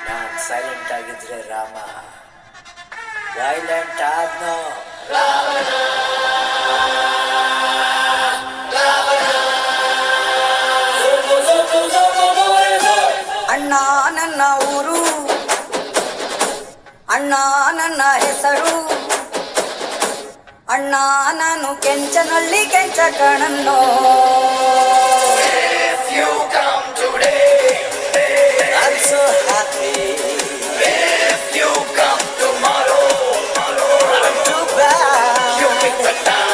ನಾನು ಸೈಲೆಂಟ್ ಆಗಿದ್ರೆ ರಾಮ, ವೈಲೆಂಟ್ ಆದ್ನೋ ಅಣ್ಣ ನನ್ನ ಊರು, ಅಣ್ಣ ನನ್ನ ಹೆಸರು, ಅಣ್ಣ ನಾನು ಕೆಂಚನಹಳ್ಳಿ ಕೆಂಚ ಕಣನ್ನೋ. I'm so happy. If you come tomorrow, I'm too bad. You pick the time.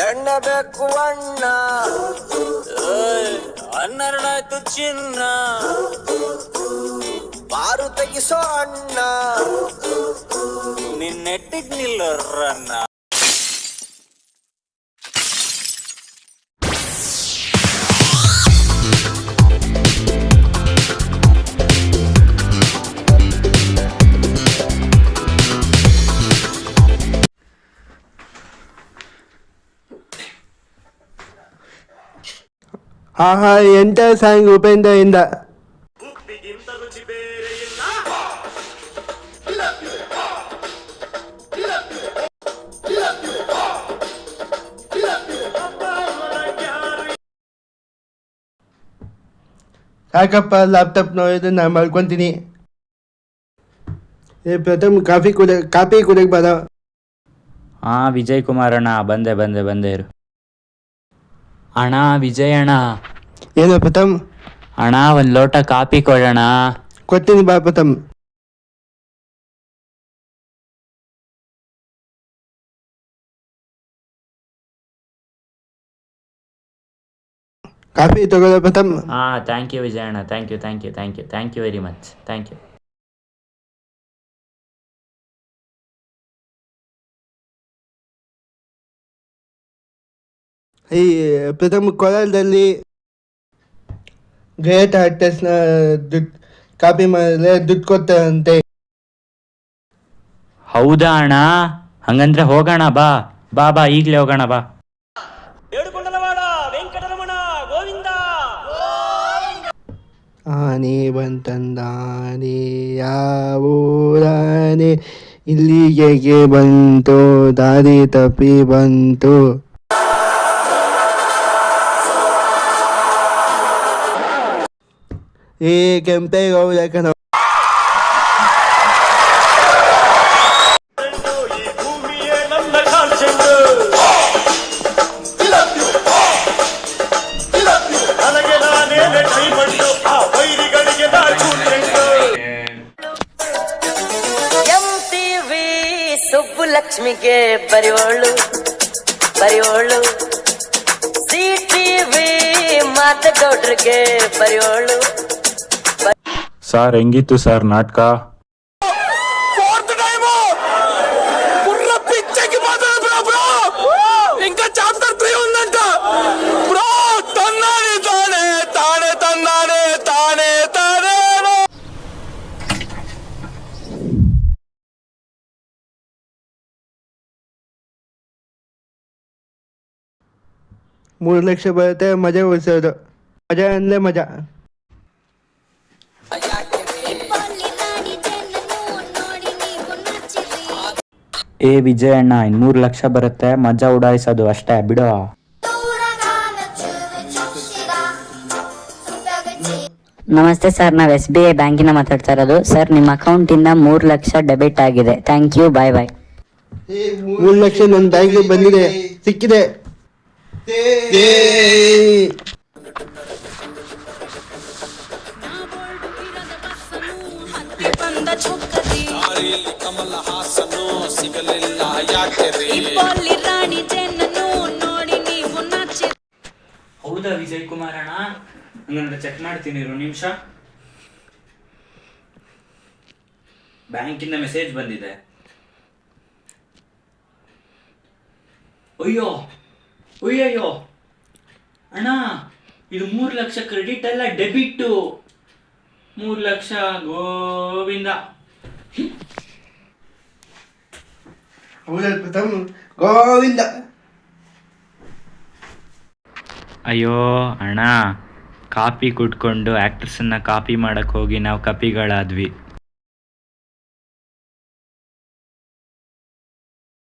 ಎಣ್ಣ ಬೇಕು ಅಣ್ಣ, ಹನ್ನೆರಡಾಯ್ತು ಚಿನ್ನ, ಬಾರು ತೆಗಿಸೋ ಅಣ್ಣ, ನಿನ್ನೆಟ್ಟಿಗ್ ನಿಲ್ಲರನ್ನ. ಆಹಾ, ಎಂತ ಸಾಂಗ್ ಉಪೇಂದ್ರ ಇಂದ. ಸಾಕಪ್ಪ, ಲ್ಯಾಪ್ಟಾಪ್ ನೋಡಿದ್ರೆ ನಾನು ಮಾಡ್ಕೊತೀನಿ. ಪ್ರಥಮ್ ಕಾಫಿ ಕುಡಿಯಕ್ಕೆ ಬರ. ಹಾಂ ವಿಜಯ್ ಕುಮಾರ್ ಅಣ್ಣ, ಬಂದೆ ಇರು. ಅಣ್ಣ ವಿಜಯ್ ಅಣ್ಣ. ಏನು ಪ್ರಥಮ್? ಅಣ್ಣ ಒಂದು ಲೋಟ ಕಾಫಿ ಕೊಡೋಣ. ಕೊಡ್ತೀನಿ ಬಾ ಪ್ರಥಮ್. ಕಾಫಿ ತಗೊಳ್ಳೋ ಪ್ರಥಮ್. ಹಾಂ ಥ್ಯಾಂಕ್ ಯು ವಿಜಯ್ ಅಣ್ಣ, thank you very much, thank you. ಈ ಪ್ರಥಮ್ ಕೋಲಾರದಲ್ಲಿ ಗ್ರೇಟ್ ಆರ್ಟಿಸ್ಟ್ನ ದುಡ್ಡು ಕಾಪಿ ಮಾಡಿದ್ರೆ ದುಡ್ಡು ಕೊಡ್ತಾರಂತೆ. ಹೌದಾ ಅಣ್ಣ? ಹಂಗಂದ್ರೆ ಹೋಗೋಣ, ಬಾ ಈಗಲೇ ಹೋಗೋಣ ಬಾ. ಆನೆ ಬಂತಂದಾನೆ ಯಾವೂರಾನೆ, ಇಲ್ಲಿಗೆ ಬಂತು ದಾರಿ ತಪ್ಪಿ ಬಂತು. ಈ ಕೆಂಪೇಗೌಡ ಕಣ. MTV ಸುಬ್ಬುಲಕ್ಷ್ಮಿಗೆ ಬರೆಯೋಳು, CTV ಮಾತಗೌಡ್ರಿಗೆ ಬರೆಯೋಳು. ಸರ್ ಹೆಂಗಿತ್ತು ಸರ್ ನಾಟಕ? $3 ಲಕ್ಷ ಬರುತ್ತೆ, ಮಜಾ ಉಳಿಸೋದು. ಮಜಾ ಅಂದರೆ ಮಜಾ. ಏ ವಿಜಯ್ ಅಣ್ಣ, 3 ಲಕ್ಷ ಬರುತ್ತೆ, ಮಜಾ ಉಡಾಯಿಸೋದು ಅಷ್ಟೇ, ಬಿಡು. ನಮಸ್ತೆ ಸರ್, ನಾವು SBI ಬ್ಯಾಂಕಿನ ಮಾತಾಡ್ತಾ ಇರೋದು. ಸರ್ ನಿಮ್ಮ ಅಕೌಂಟಿಂದ 3 ಲಕ್ಷ ಡೆಬಿಟ್ ಆಗಿದೆ. ಥ್ಯಾಂಕ್ ಯು, ಬಾಯ್. 3 ಲಕ್ಷ ನನ್ನ ಬ್ಯಾಂಕಿಗೆ ಬಂದಿದೆ, ಸಿಕ್ಕಿದೆ. ಕಮಲ ಹಾಸನು ಸಿಗಲಿಲ್ಲ ಯಾಕೆ ರೀ? ಹೌದಾ ವಿಜಯ್ ಕುಮಾರ್ ಅಣ್ಣ? ಹಂಗಂದ್ರೆ ಚೆಕ್ ಮಾಡ್ತೀನಿ, ಇರು ನಿಮಿಷ. ಬ್ಯಾಂಕಿಂದ ಮೆಸೇಜ್ ಬಂದಿದೆ. ಅಯ್ಯೋ ಅಣ್ಣ, ಇದು 3 ಲಕ್ಷ ಕ್ರೆಡಿಟ್ ಅಲ್ಲ, ಡೆಬಿಟ್. 3 ಲಕ್ಷ ಗೋವಿಂದ. ಹೌದಲ್ ಪ್ರಥಮ್ ಗೋವಿಂದ. ಅಯ್ಯೋ ಅಣ್ಣ, ಕಾಪಿ ಕುಟ್ಕೊಂಡು ಆ್ಯಕ್ಟರ್ಸನ್ನ ಕಾಪಿ ಮಾಡಕ್ಕೆ ಹೋಗಿ ನಾವು ಕಪಿಗಳಾದ್ವಿ.